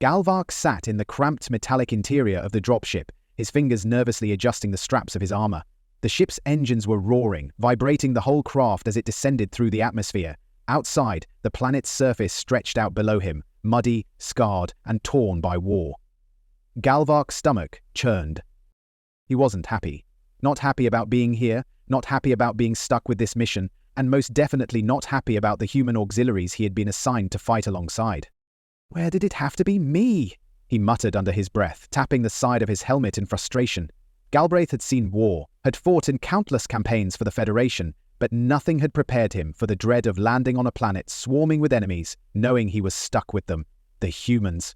Galvark sat in the cramped metallic interior of the dropship, his fingers nervously adjusting the straps of his armor. The ship's engines were roaring, vibrating the whole craft as it descended through the atmosphere. Outside, the planet's surface stretched out below him, muddy, scarred, and torn by war. Galvark's stomach churned. He wasn't happy. Not happy about being here, not happy about being stuck with this mission, and most definitely not happy about the human auxiliaries he had been assigned to fight alongside. "Where did it have to be me?" he muttered under his breath, tapping the side of his helmet in frustration. Galbraith had seen war, had fought in countless campaigns for the Federation, but nothing had prepared him for the dread of landing on a planet swarming with enemies, knowing he was stuck with them, the humans.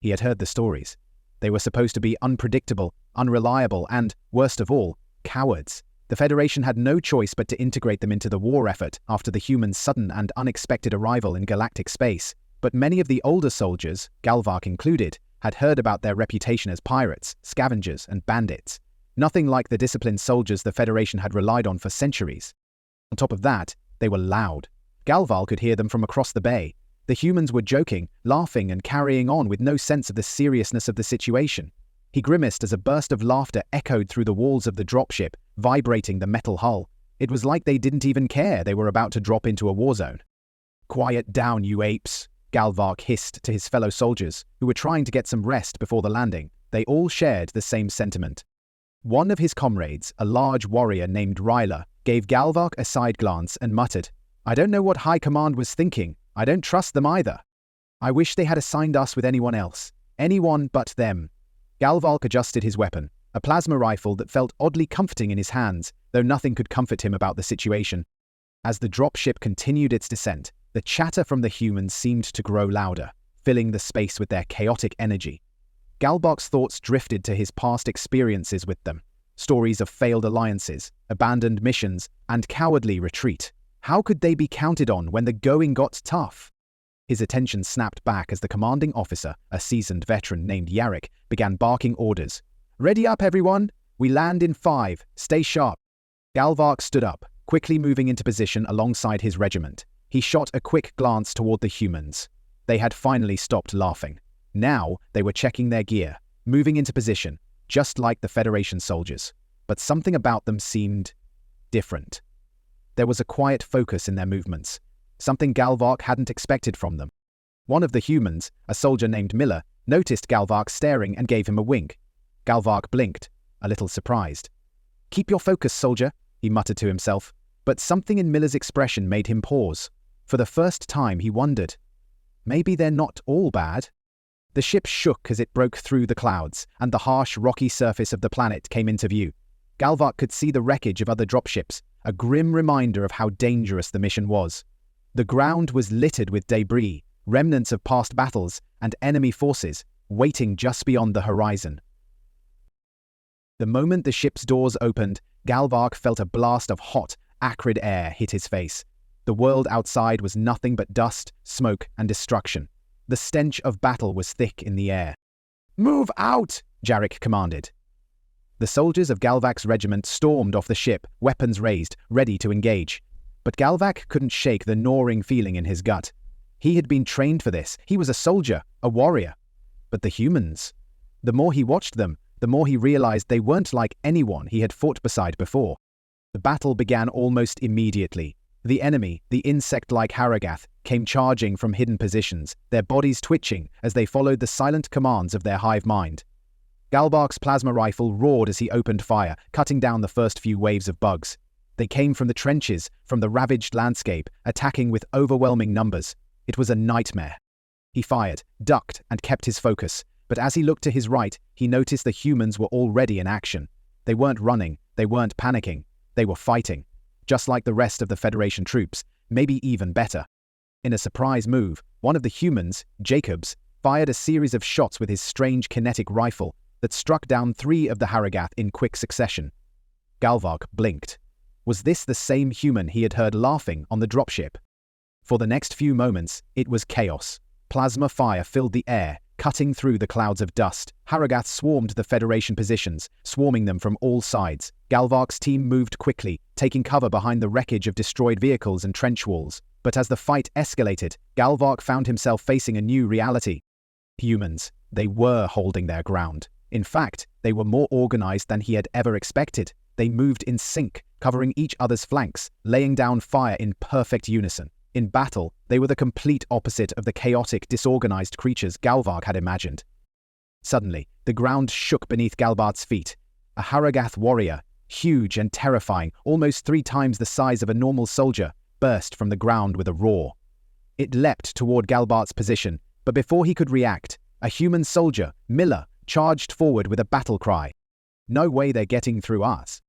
He had heard the stories. They were supposed to be unpredictable, unreliable, and, worst of all, cowards. The Federation had no choice but to integrate them into the war effort after the humans' sudden and unexpected arrival in galactic space. But many of the older soldiers, Galvark included, had heard about their reputation as pirates, scavengers, and bandits. Nothing like the disciplined soldiers the Federation had relied on for centuries. On top of that, they were loud. Galvark could hear them from across the bay. The humans were joking, laughing, and carrying on with no sense of the seriousness of the situation. He grimaced as a burst of laughter echoed through the walls of the dropship, vibrating the metal hull. It was like they didn't even care they were about to drop into a war zone. "Quiet down, you apes," Galvark hissed to his fellow soldiers, who were trying to get some rest before the landing. They all shared the same sentiment. One of his comrades, a large warrior named Ryla, gave Galvark a side glance and muttered, "I don't know what High Command was thinking. I don't trust them either. I wish they had assigned us with anyone else. Anyone but them." Galvark adjusted his weapon, a plasma rifle that felt oddly comforting in his hands, though nothing could comfort him about the situation. As the dropship continued its descent, the chatter from the humans seemed to grow louder, filling the space with their chaotic energy. Galvark's thoughts drifted to his past experiences with them, stories of failed alliances, abandoned missions, and cowardly retreat. How could they be counted on when the going got tough? His attention snapped back as the commanding officer, a seasoned veteran named Yarrick, began barking orders. "Ready up, everyone! We land in 5. Stay sharp." Galvark stood up, quickly moving into position alongside his regiment. He shot a quick glance toward the humans. They had finally stopped laughing. Now they were checking their gear, moving into position, just like the Federation soldiers. But something about them seemed different. There was a quiet focus in their movements, something Galvark hadn't expected from them. One of the humans, a soldier named Miller, noticed Galvark staring and gave him a wink. Galvark blinked, a little surprised. "Keep your focus, soldier," he muttered to himself, but something in Miller's expression made him pause. For the first time he wondered, maybe they're not all bad. The ship shook as it broke through the clouds, and the harsh, rocky surface of the planet came into view. Galvark could see the wreckage of other dropships, a grim reminder of how dangerous the mission was. The ground was littered with debris, remnants of past battles, and enemy forces, waiting just beyond the horizon. The moment the ship's doors opened, Galvark felt a blast of hot, acrid air hit his face. The world outside was nothing but dust, smoke, and destruction. The stench of battle was thick in the air. "Move out!" Yarrick commanded. The soldiers of Galvark's regiment stormed off the ship, weapons raised, ready to engage. But Galvark couldn't shake the gnawing feeling in his gut. He had been trained for this. He was a soldier, a warrior. But the humans? The more he watched them, the more he realized they weren't like anyone he had fought beside before. The battle began almost immediately. The enemy, the insect-like Haragath, came charging from hidden positions, their bodies twitching as they followed the silent commands of their hive mind. Galvark's plasma rifle roared as he opened fire, cutting down the first few waves of bugs. They came from the trenches, from the ravaged landscape, attacking with overwhelming numbers. It was a nightmare. He fired, ducked, and kept his focus, but as he looked to his right, he noticed the humans were already in action. They weren't running, they weren't panicking, they were fighting. Just like the rest of the Federation troops, maybe even better. In a surprise move, one of the humans, Jacobs, fired a series of shots with his strange kinetic rifle that struck down 3 of the Haragath in quick succession. Galvark blinked. Was this the same human he had heard laughing on the dropship? For the next few moments, it was chaos. Plasma fire filled the air, cutting through the clouds of dust. Haragath swarmed the Federation positions, swarming them from all sides. Galvark's team moved quickly, taking cover behind the wreckage of destroyed vehicles and trench walls. But as the fight escalated, Galvark found himself facing a new reality. Humans, they were holding their ground. In fact, they were more organized than he had ever expected. They moved in sync, covering each other's flanks, laying down fire in perfect unison. In battle, they were the complete opposite of the chaotic, disorganized creatures Galvark had imagined. Suddenly, the ground shook beneath Galvark's feet. A Haragath warrior, huge and terrifying, almost 3 times the size of a normal soldier, burst from the ground with a roar. It leapt toward Galvark's position, but before he could react, a human soldier, Miller, charged forward with a battle cry. "No way they're getting through us."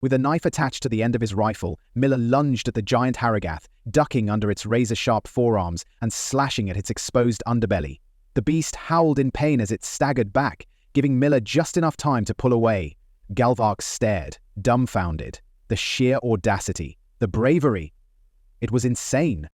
With a knife attached to the end of his rifle, Miller lunged at the giant Haragath, ducking under its razor-sharp forearms and slashing at its exposed underbelly. The beast howled in pain as it staggered back, giving Miller just enough time to pull away. Galvark stared, dumbfounded. The sheer audacity, the bravery. It was insane.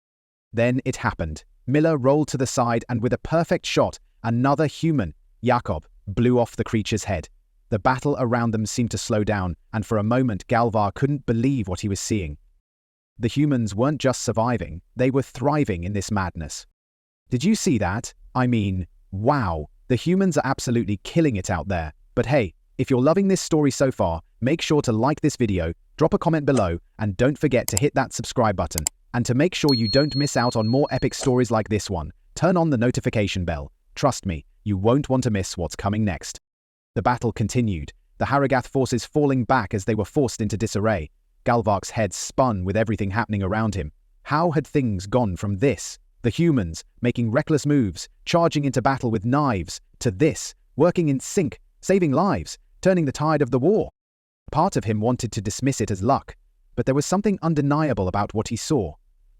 Then it happened. Miller rolled to the side and with a perfect shot, another human, Jakob, blew off the creature's head. The battle around them seemed to slow down, and for a moment Galvark couldn't believe what he was seeing. The humans weren't just surviving, they were thriving in this madness. Did you see that? I mean, wow, the humans are absolutely killing it out there. But hey, if you're loving this story so far, make sure to like this video, drop a comment below, and don't forget to hit that subscribe button. And to make sure you don't miss out on more epic stories like this one, turn on the notification bell. Trust me, you won't want to miss what's coming next. The battle continued, the Haragath forces falling back as they were forced into disarray. Galvark's head spun with everything happening around him. How had things gone from this, the humans, making reckless moves, charging into battle with knives, to this, working in sync, saving lives, turning the tide of the war? Part of him wanted to dismiss it as luck, but there was something undeniable about what he saw.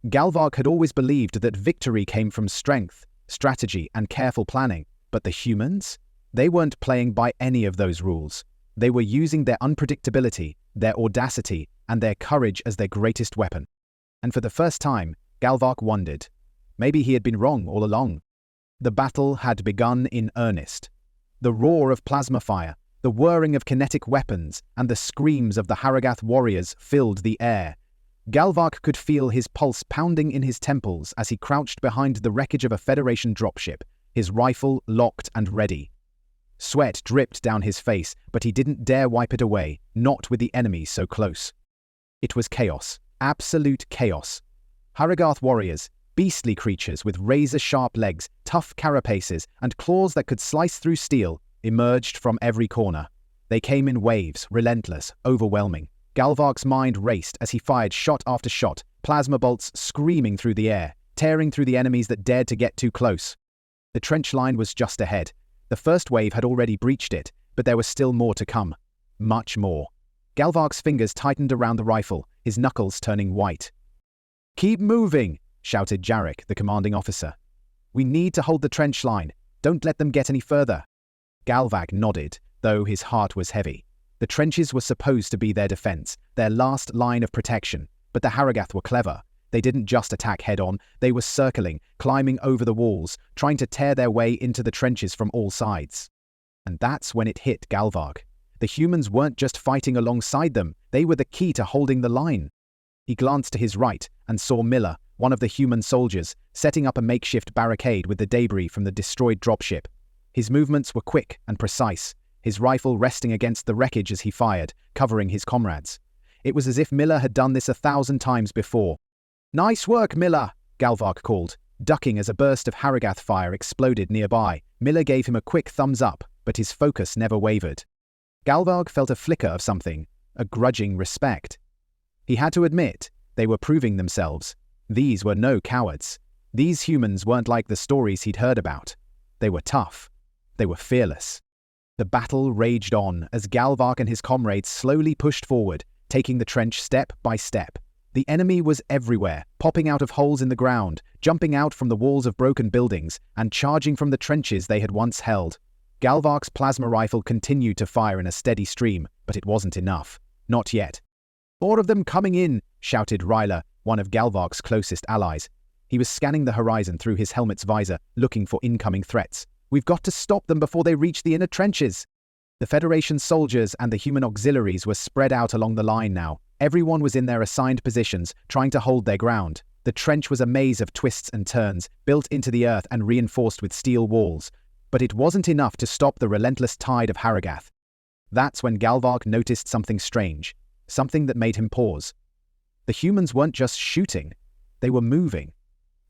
Galvark had always believed that victory came from strength, strategy, and careful planning, but the humans? They weren't playing by any of those rules. They were using their unpredictability, their audacity, and their courage as their greatest weapon. And for the first time, Galvark wondered. Maybe he had been wrong all along. The battle had begun in earnest. The roar of plasma fire, the whirring of kinetic weapons, and the screams of the Haragath warriors filled the air. Galvark could feel his pulse pounding in his temples as he crouched behind the wreckage of a Federation dropship, his rifle locked and ready. Sweat dripped down his face, but he didn't dare wipe it away, not with the enemy so close. It was chaos, absolute chaos. Haragath warriors, beastly creatures with razor-sharp legs, tough carapaces, and claws that could slice through steel, emerged from every corner. They came in waves, relentless, overwhelming. Galvark's mind raced as he fired shot after shot, plasma bolts screaming through the air, tearing through the enemies that dared to get too close. The trench line was just ahead. The first wave had already breached it, but there was still more to come. Much more. Galvark's fingers tightened around the rifle, his knuckles turning white. "Keep moving!" shouted Jarek, the commanding officer. "We need to hold the trench line. Don't let them get any further." Galvark nodded, though his heart was heavy. The trenches were supposed to be their defense, their last line of protection, but the Haragath were clever. They didn't just attack head-on, they were circling, climbing over the walls, trying to tear their way into the trenches from all sides. And that's when it hit Galvark. The humans weren't just fighting alongside them, they were the key to holding the line. He glanced to his right and saw Miller, one of the human soldiers, setting up a makeshift barricade with the debris from the destroyed dropship. His movements were quick and precise, his rifle resting against the wreckage as he fired, covering his comrades. It was as if Miller had done this 1,000 times before. "Nice work, Miller!" Galvark called, ducking as a burst of Haragath fire exploded nearby. Miller gave him a quick thumbs up, but his focus never wavered. Galvark felt a flicker of something, a grudging respect. He had to admit, they were proving themselves. These were no cowards. These humans weren't like the stories he'd heard about. They were tough. They were fearless. The battle raged on as Galvark and his comrades slowly pushed forward, taking the trench step by step. The enemy was everywhere, popping out of holes in the ground, jumping out from the walls of broken buildings, and charging from the trenches they had once held. Galvark's plasma rifle continued to fire in a steady stream, but it wasn't enough. Not yet. "More of them coming in," shouted Ryler, one of Galvark's closest allies. He was scanning the horizon through his helmet's visor, looking for incoming threats. "We've got to stop them before they reach the inner trenches." The Federation soldiers and the human auxiliaries were spread out along the line now. Everyone was in their assigned positions, trying to hold their ground. The trench was a maze of twists and turns, built into the earth and reinforced with steel walls. but it wasn't enough to stop the relentless tide of Haragath. That's when Galvark noticed something strange, something that made him pause. The humans weren't just shooting, they were moving.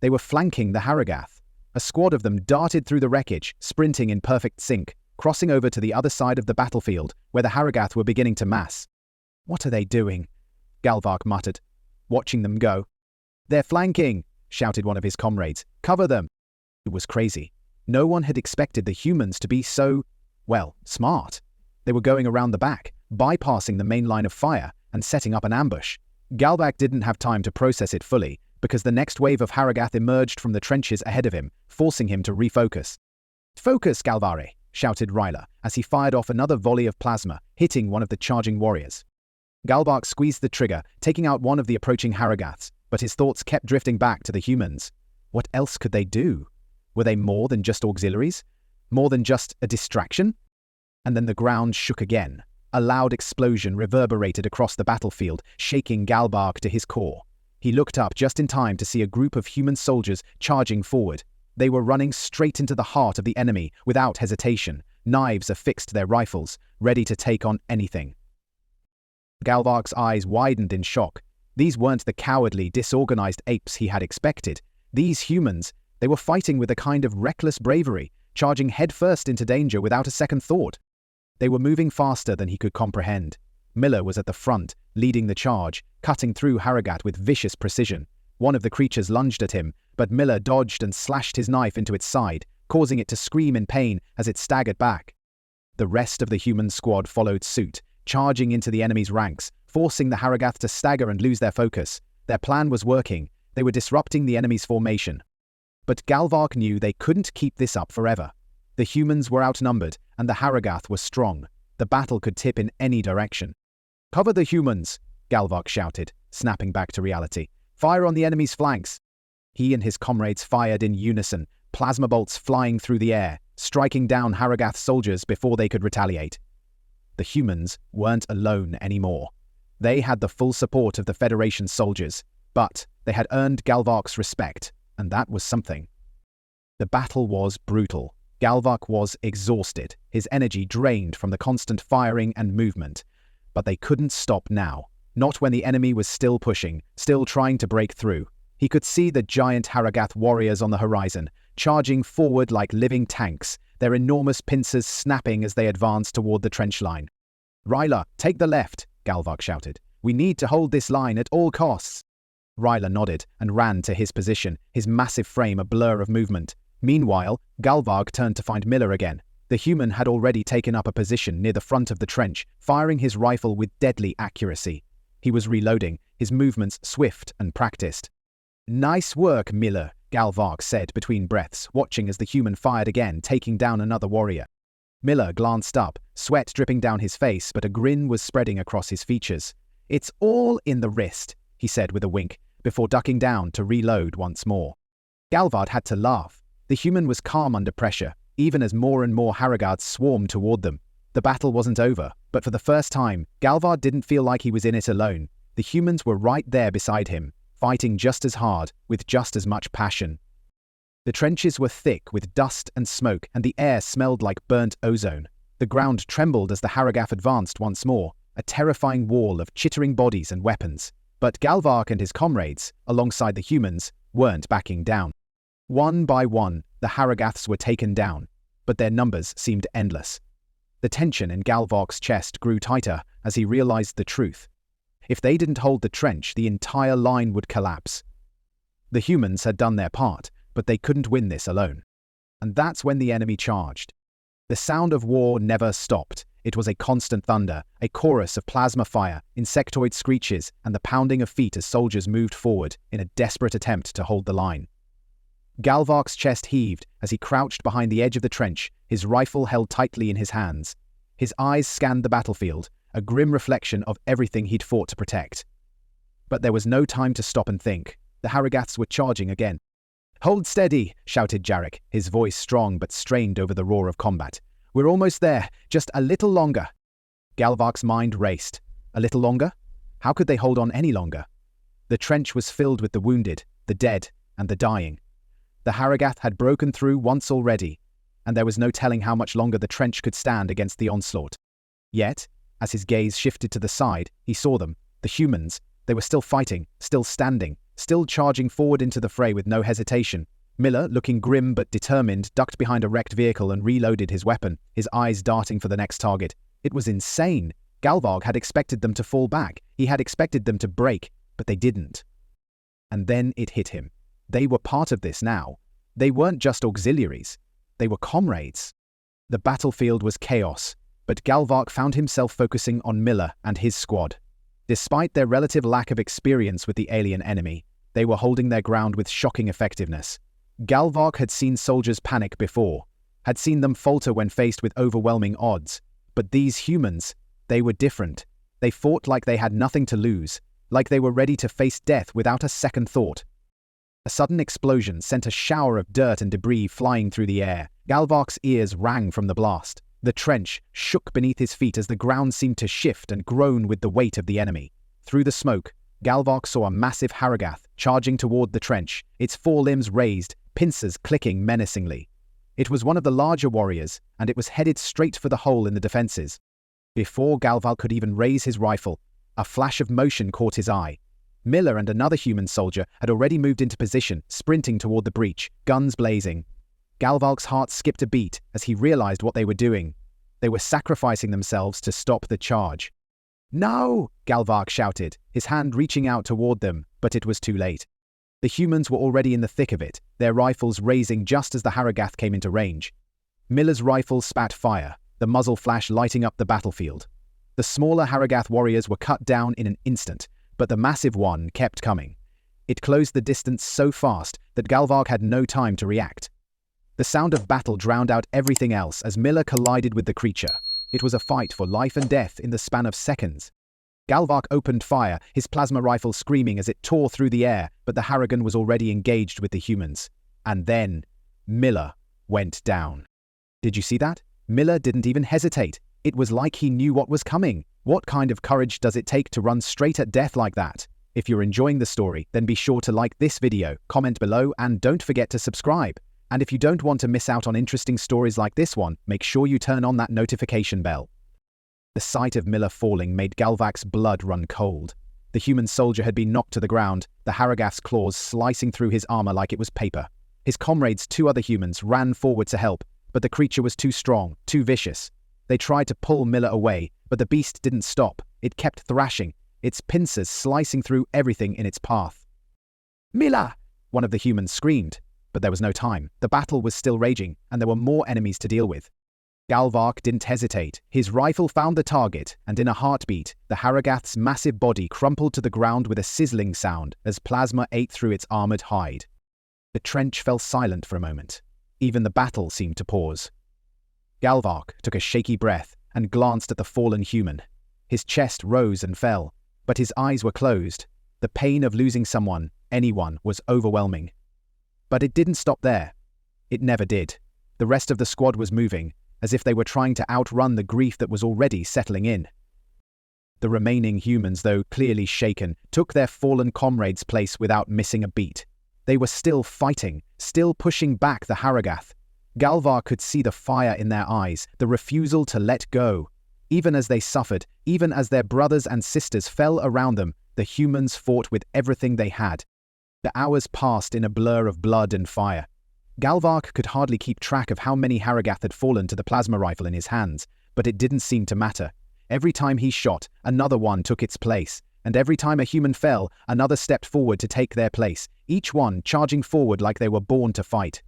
They were flanking the Haragath. A squad of them darted through the wreckage, sprinting in perfect sync, crossing over to the other side of the battlefield, where the Haragath were beginning to mass. "What are they doing?" Galvark muttered, watching them go. "They're flanking!" shouted one of his comrades. "Cover them!" It was crazy. No one had expected the humans to be so, smart. They were going around the back, bypassing the main line of fire, and setting up an ambush. Galvark didn't have time to process it fully, because the next wave of Haragath emerged from the trenches ahead of him, forcing him to refocus. "Focus, Galvark!" shouted Ryla, as he fired off another volley of plasma, hitting one of the charging warriors. Galvark squeezed the trigger, taking out one of the approaching Haragaths, but his thoughts kept drifting back to the humans. What else could they do? Were they more than just auxiliaries? More than just a distraction? And then the ground shook again. A loud explosion reverberated across the battlefield, shaking Galvark to his core. He looked up just in time to see a group of human soldiers charging forward. They were running straight into the heart of the enemy without hesitation, knives affixed to their rifles, ready to take on anything. Galvark's eyes widened in shock. These weren't the cowardly, disorganized apes he had expected. These humans, they were fighting with a kind of reckless bravery, charging headfirst into danger without a second thought. They were moving faster than he could comprehend. Miller was at the front, leading the charge, cutting through Haragath with vicious precision. One of the creatures lunged at him, but Miller dodged and slashed his knife into its side, causing it to scream in pain as it staggered back. The rest of the human squad followed suit, charging into the enemy's ranks, forcing the Haragath to stagger and lose their focus. Their plan was working. They were disrupting the enemy's formation. But Galvark knew they couldn't keep this up forever. The humans were outnumbered, and the Haragath were strong. The battle could tip in any direction. "Cover the humans!" Galvark shouted, snapping back to reality. "Fire on the enemy's flanks!" He and his comrades fired in unison, plasma bolts flying through the air, striking down Haragath's soldiers before they could retaliate. The humans weren't alone anymore. They had the full support of the Federation soldiers, but they had earned Galvark's respect, and that was something. The battle was brutal. Galvark was exhausted, his energy drained from the constant firing and movement. But they couldn't stop now, not when the enemy was still pushing, still trying to break through. He could see the giant Haragath warriors on the horizon, charging forward like living tanks, their enormous pincers snapping as they advanced toward the trench line. "Ryla, take the left," Galvark shouted. "We need to hold this line at all costs." Ryla nodded and ran to his position, his massive frame a blur of movement. Meanwhile, Galvark turned to find Miller again. The human had already taken up a position near the front of the trench, firing his rifle with deadly accuracy. He was reloading, his movements swift and practiced. "Nice work, Miller," Galvark said between breaths, watching as the human fired again, taking down another warrior. Miller glanced up, sweat dripping down his face, but a grin was spreading across his features. "It's all in the wrist," he said with a wink, before ducking down to reload once more. Galvark had to laugh. The human was calm under pressure, even as more and more Haragaths swarmed toward them. The battle wasn't over, but for the first time, Galvark didn't feel like he was in it alone. The humans were right there beside him, fighting just as hard, with just as much passion. The trenches were thick with dust and smoke, and the air smelled like burnt ozone. The ground trembled as the Haragath advanced once more, a terrifying wall of chittering bodies and weapons. But Galvark and his comrades, alongside the humans, weren't backing down. One by one, the Haragaths were taken down, but their numbers seemed endless. The tension in Galvark's chest grew tighter as he realized the truth. If they didn't hold the trench, the entire line would collapse. The humans had done their part, but they couldn't win this alone. And that's when the enemy charged. The sound of war never stopped. It was a constant thunder, a chorus of plasma fire, insectoid screeches, and the pounding of feet as soldiers moved forward in a desperate attempt to hold the line. Galvark's chest heaved as he crouched behind the edge of the trench, his rifle held tightly in his hands. His eyes scanned the battlefield, a grim reflection of everything he'd fought to protect. But there was no time to stop and think. The Haragaths were charging again. "Hold steady," shouted Jarek, his voice strong but strained over the roar of combat. "We're almost there, just a little longer." Galvark's mind raced. A little longer? How could they hold on any longer? The trench was filled with the wounded, the dead, and the dying. The Haragath had broken through once already. and there was no telling how much longer the trench could stand against the onslaught. Yet, as his gaze shifted to the side, he saw them, the humans. They were still fighting, still standing, still charging forward into the fray with no hesitation. Miller, looking grim but determined, ducked behind a wrecked vehicle and reloaded his weapon, his eyes darting for the next target. It was insane. Galvark had expected them to fall back. He had expected them to break, but they didn't. And then it hit him. They were part of this now. They weren't just auxiliaries. They were comrades. The battlefield was chaos, but Galvark found himself focusing on Miller and his squad. Despite their relative lack of experience with the alien enemy, they were holding their ground with shocking effectiveness. Galvark had seen soldiers panic before, had seen them falter when faced with overwhelming odds. But these humans, they were different. They fought like they had nothing to lose, like they were ready to face death without a second thought. A sudden explosion sent a shower of dirt and debris flying through the air. Galvark's ears rang from the blast. The trench shook beneath his feet as the ground seemed to shift and groan with the weight of the enemy. Through the smoke, Galvark saw a massive Haragath charging toward the trench, its forelimbs raised, pincers clicking menacingly. It was one of the larger warriors, and it was headed straight for the hole in the defenses. Before Galvark could even raise his rifle, a flash of motion caught his eye. Miller and another human soldier had already moved into position, sprinting toward the breach, guns blazing. Galvark's heart skipped a beat as he realized what they were doing. They were sacrificing themselves to stop the charge. "No!" Galvark shouted, his hand reaching out toward them, but it was too late. The humans were already in the thick of it, their rifles raising just as the Haragath came into range. Miller's rifle spat fire, the muzzle flash lighting up the battlefield. The smaller Haragath warriors were cut down in an instant, but the massive one kept coming. It closed the distance so fast that Galvark had no time to react. The sound of battle drowned out everything else as Miller collided with the creature. It was a fight for life and death in the span of seconds. Galvark opened fire, his plasma rifle screaming as it tore through the air, but the Harrigan was already engaged with the humans. And then, Miller went down. Did you see that? Miller didn't even hesitate. It was like he knew what was coming. What kind of courage does it take to run straight at death like that? If you're enjoying the story, then be sure to like this video, comment below, and don't forget to subscribe. And if you don't want to miss out on interesting stories like this one, make sure you turn on that notification bell. The sight of Miller falling made Galvark's blood run cold. The human soldier had been knocked to the ground, the Haragath's claws slicing through his armor like it was paper. His comrades, two other humans, ran forward to help, but the creature was too strong, too vicious. They tried to pull Miller away, but the beast didn't stop. It kept thrashing, its pincers slicing through everything in its path. "Miller!" one of the humans screamed, but there was no time. The battle was still raging, and there were more enemies to deal with. Galvark didn't hesitate. His rifle found the target, and in a heartbeat, the Haragath's massive body crumpled to the ground with a sizzling sound as plasma ate through its armored hide. The trench fell silent for a moment. Even the battle seemed to pause. Galvark took a shaky breath and glanced at the fallen human. His chest rose and fell, but his eyes were closed. The pain of losing someone, anyone, was overwhelming. But it didn't stop there. It never did. The rest of the squad was moving, as if they were trying to outrun the grief that was already settling in. The remaining humans, though clearly shaken, took their fallen comrades' place without missing a beat. They were still fighting, still pushing back the Haragath. Galvark could see the fire in their eyes, the refusal to let go. Even as they suffered, even as their brothers and sisters fell around them, the humans fought with everything they had. The hours passed in a blur of blood and fire. Galvark could hardly keep track of how many Haragath had fallen to the plasma rifle in his hands, but it didn't seem to matter. Every time he shot, another one took its place, and every time a human fell, another stepped forward to take their place, each one charging forward like they were born to fight.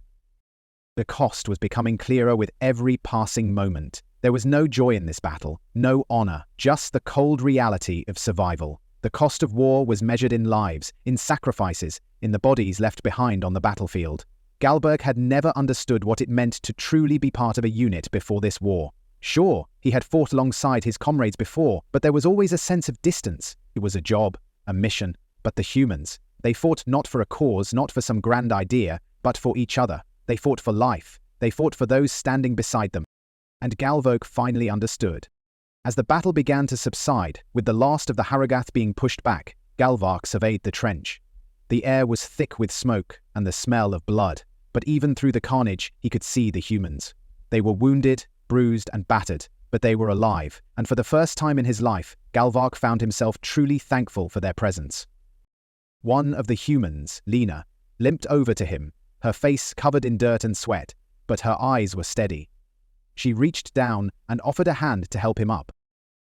The cost was becoming clearer with every passing moment. There was no joy in this battle, no honor, just the cold reality of survival. The cost of war was measured in lives, in sacrifices, in the bodies left behind on the battlefield. Galvark had never understood what it meant to truly be part of a unit before this war. Sure, he had fought alongside his comrades before, but there was always a sense of distance. It was a job, a mission. But the humans, they fought not for a cause, not for some grand idea, but for each other. They fought for life. They fought for those standing beside them. And Galvark finally understood. As the battle began to subside, with the last of the Haragath being pushed back, Galvark surveyed the trench. The air was thick with smoke and the smell of blood, but even through the carnage, he could see the humans. They were wounded, bruised, and battered, but they were alive, and for the first time in his life, Galvark found himself truly thankful for their presence. One of the humans, Lena, limped over to him, her face covered in dirt and sweat, but her eyes were steady. She reached down and offered a hand to help him up.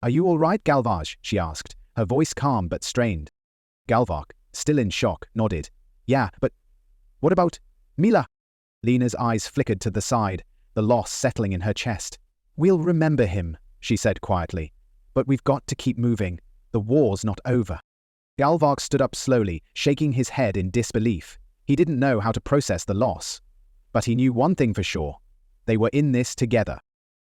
"Are you all right, Galvark?" she asked, her voice calm but strained. Galvark, still in shock, nodded. "Yeah, but what about Mila?" Lena's eyes flickered to the side, the loss settling in her chest. "We'll remember him," she said quietly. "But we've got to keep moving. The war's not over." Galvark stood up slowly, shaking his head in disbelief. He didn't know how to process the loss. But he knew one thing for sure. They were in this together.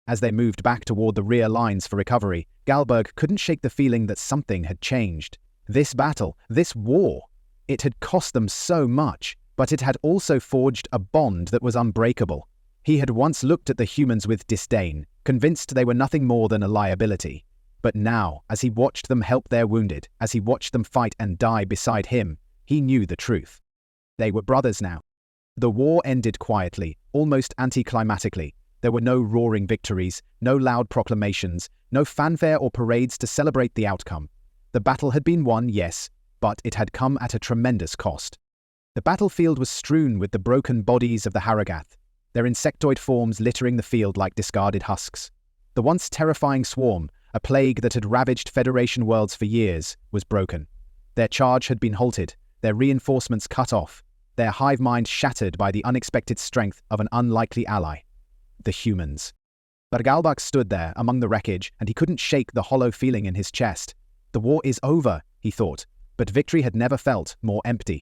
As they moved back toward the rear lines for recovery, Galvark couldn't shake the feeling that something had changed. This battle, this war, it had cost them so much, but it had also forged a bond that was unbreakable. He had once looked at the humans with disdain, convinced they were nothing more than a liability. But now, as he watched them help their wounded, as he watched them fight and die beside him, he knew the truth. They were brothers now. The war ended quietly, almost anticlimactically. There were no roaring victories, no loud proclamations, no fanfare or parades to celebrate the outcome. The battle had been won, yes, but it had come at a tremendous cost. The battlefield was strewn with the broken bodies of the Haragath, their insectoid forms littering the field like discarded husks. The once terrifying swarm, a plague that had ravaged Federation worlds for years, was broken. Their charge had been halted, their reinforcements cut off, their hive mind shattered by the unexpected strength of an unlikely ally. The humans. But Galvark stood there among the wreckage, and he couldn't shake the hollow feeling in his chest. The war is over, he thought, but victory had never felt more empty.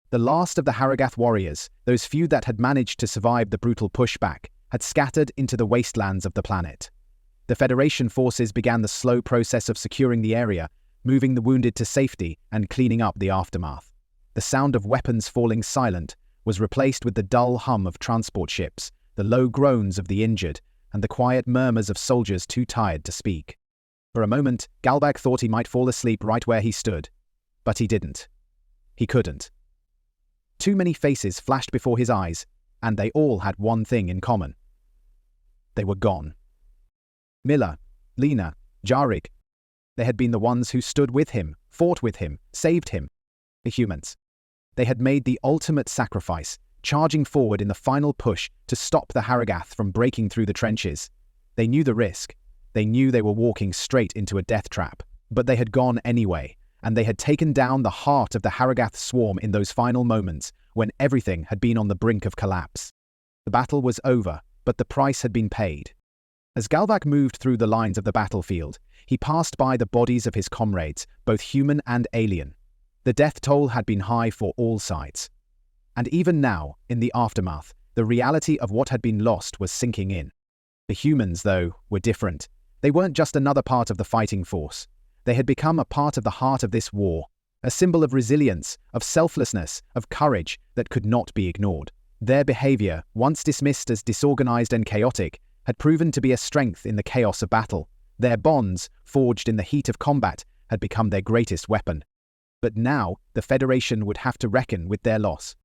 The last of the Haragath warriors, those few that had managed to survive the brutal pushback, had scattered into the wastelands of the planet. The Federation forces began the slow process of securing the area, moving the wounded to safety and cleaning up the aftermath. The sound of weapons falling silent was replaced with the dull hum of transport ships, the low groans of the injured, and the quiet murmurs of soldiers too tired to speak. For a moment, Galvark thought he might fall asleep right where he stood. But he didn't. He couldn't. Too many faces flashed before his eyes, and they all had one thing in common. They were gone. Mila, Lena, Jarek. They had been the ones who stood with him, fought with him, saved him. The humans. They had made the ultimate sacrifice, charging forward in the final push to stop the Haragath from breaking through the trenches. They knew the risk. They knew they were walking straight into a death trap. But they had gone anyway, and they had taken down the heart of the Haragath swarm in those final moments when everything had been on the brink of collapse. The battle was over, but the price had been paid. As Galvark moved through the lines of the battlefield, he passed by the bodies of his comrades, both human and alien. The death toll had been high for all sides. And even now, in the aftermath, the reality of what had been lost was sinking in. The humans, though, were different. They weren't just another part of the fighting force. They had become a part of the heart of this war, a symbol of resilience, of selflessness, of courage that could not be ignored. Their behavior, once dismissed as disorganized and chaotic, had proven to be a strength in the chaos of battle. Their bonds, forged in the heat of combat, had become their greatest weapon. But now, the Federation would have to reckon with their loss.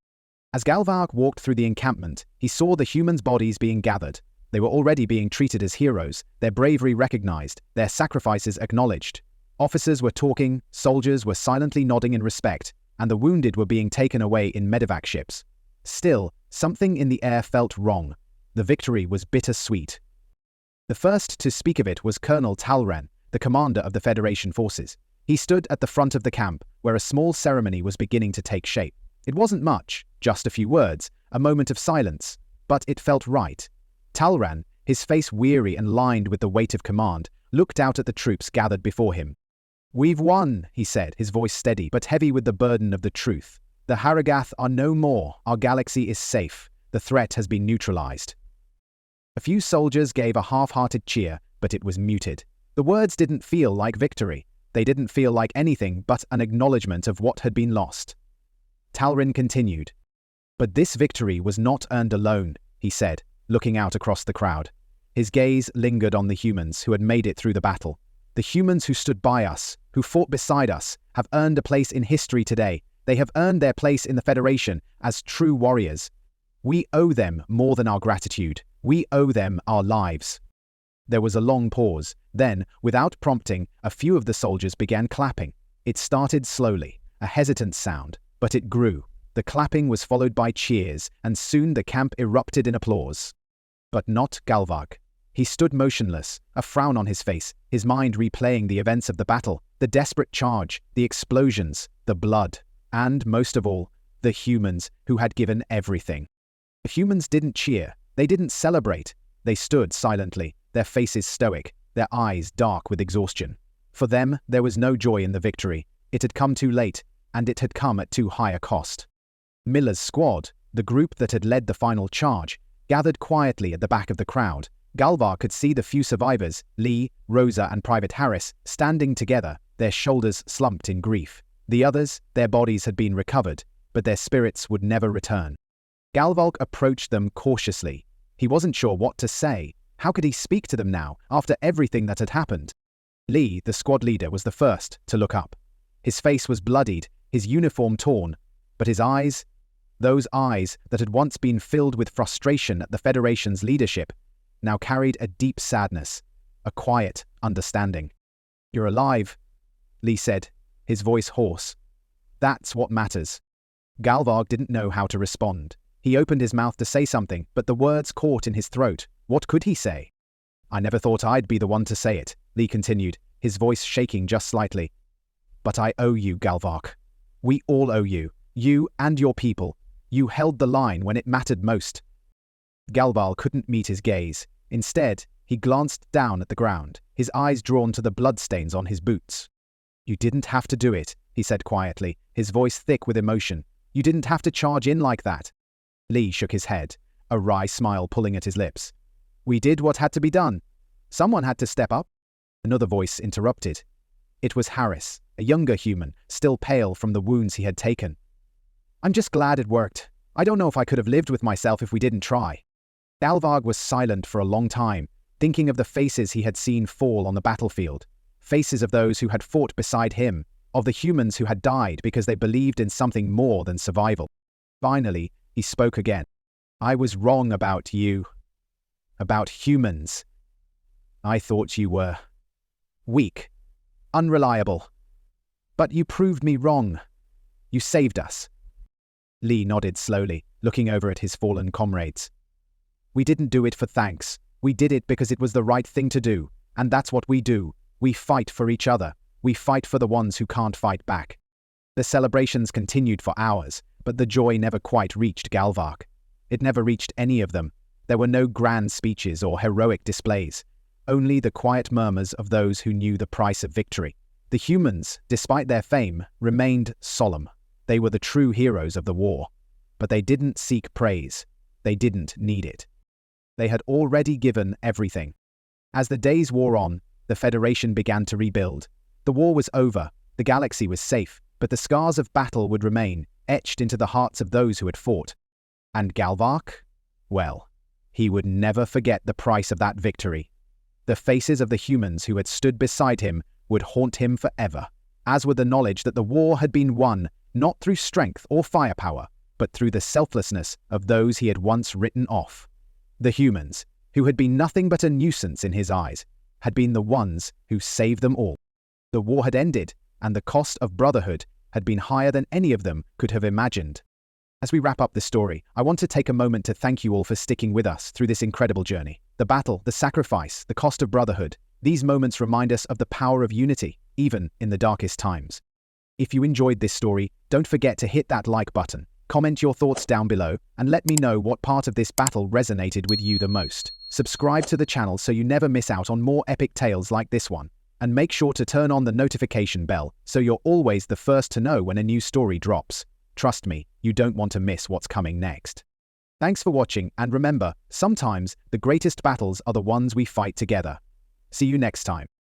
As Galvark walked through the encampment, he saw the humans' bodies being gathered. They were already being treated as heroes, their bravery recognized, their sacrifices acknowledged. Officers were talking, soldiers were silently nodding in respect, and the wounded were being taken away in medevac ships. Still, something in the air felt wrong. The victory was bittersweet. The first to speak of it was Colonel Talran, the commander of the Federation forces. He stood at the front of the camp, where a small ceremony was beginning to take shape. It wasn't much, just a few words, a moment of silence, but it felt right. Talran, his face weary and lined with the weight of command, looked out at the troops gathered before him. "We've won," he said, his voice steady but heavy with the burden of the truth. "The Haragath are no more. Our galaxy is safe. The threat has been neutralized." A few soldiers gave a half-hearted cheer, but it was muted. The words didn't feel like victory. They didn't feel like anything but an acknowledgement of what had been lost. Talran continued. "But this victory was not earned alone," he said, looking out across the crowd. His gaze lingered on the humans who had made it through the battle. The humans who stood by us, who fought beside us, have earned a place in history today. They have earned their place in the Federation as true warriors. We owe them more than our gratitude. We owe them our lives." There was a long pause. Then, without prompting, a few of the soldiers began clapping. It started slowly, a hesitant sound, but it grew. The clapping was followed by cheers, and soon the camp erupted in applause. But not Galvark. He stood motionless, a frown on his face, his mind replaying the events of the battle, the desperate charge, the explosions, the blood, and, most of all, the humans who had given everything. The humans didn't cheer, they didn't celebrate. They stood silently, their faces stoic, their eyes dark with exhaustion. For them, there was no joy in the victory. It had come too late, and it had come at too high a cost. Miller's squad, the group that had led the final charge, gathered quietly at the back of the crowd. Galvark could see the few survivors, Lee, Rosa and Private Harris, standing together, their shoulders slumped in grief. The others, their bodies had been recovered, but their spirits would never return. Galvark approached them cautiously. He wasn't sure what to say. How could he speak to them now, after everything that had happened? Lee, the squad leader, was the first to look up. His face was bloodied, his uniform torn, but his eyes, those eyes that had once been filled with frustration at the Federation's leadership, now carried a deep sadness, a quiet understanding. "You're alive," Lee said, his voice hoarse. "That's what matters." Galvark didn't know how to respond. He opened his mouth to say something, but the words caught in his throat. What could he say? "I never thought I'd be the one to say it," Lee continued, his voice shaking just slightly. "But I owe you, Galvark. We all owe you. You and your people. You held the line when it mattered most." Galvark couldn't meet his gaze. Instead, he glanced down at the ground, his eyes drawn to the bloodstains on his boots. "You didn't have to do it," he said quietly, his voice thick with emotion. "You didn't have to charge in like that." Lee shook his head, a wry smile pulling at his lips. "We did what had to be done. Someone had to step up." Another voice interrupted. It was Harris, a younger human, still pale from the wounds he had taken. "I'm just glad it worked. I don't know if I could have lived with myself if we didn't try." Galvark was silent for a long time, thinking of the faces he had seen fall on the battlefield, faces of those who had fought beside him, of the humans who had died because they believed in something more than survival. Finally, he spoke again. "I was wrong about you. About humans. I thought you were weak, unreliable. But you proved me wrong. You saved us." Lee nodded slowly, looking over at his fallen comrades. "We didn't do it for thanks. We did it because it was the right thing to do, and that's what we do. We fight for each other. We fight for the ones who can't fight back." The celebrations continued for hours, but the joy never quite reached Galvark. It never reached any of them. There were no grand speeches or heroic displays, only the quiet murmurs of those who knew the price of victory. The humans, despite their fame, remained solemn. They were the true heroes of the war. But they didn't seek praise. They didn't need it. They had already given everything. As the days wore on, the Federation began to rebuild. The war was over, the galaxy was safe, but the scars of battle would remain, etched into the hearts of those who had fought. And Galvark? Well, he would never forget the price of that victory. The faces of the humans who had stood beside him would haunt him forever, as would the knowledge that the war had been won not through strength or firepower, but through the selflessness of those he had once written off. The humans, who had been nothing but a nuisance in his eyes, had been the ones who saved them all. The war had ended, and the cost of brotherhood had been higher than any of them could have imagined. As we wrap up this story, I want to take a moment to thank you all for sticking with us through this incredible journey. The battle, the sacrifice, the cost of brotherhood. These moments remind us of the power of unity, even in the darkest times. If you enjoyed this story, don't forget to hit that like button, comment your thoughts down below, and let me know what part of this battle resonated with you the most. Subscribe to the channel so you never miss out on more epic tales like this one. And make sure to turn on the notification bell so you're always the first to know when a new story drops. Trust me, you don't want to miss what's coming next. Thanks for watching, and remember, sometimes the greatest battles are the ones we fight together. See you next time.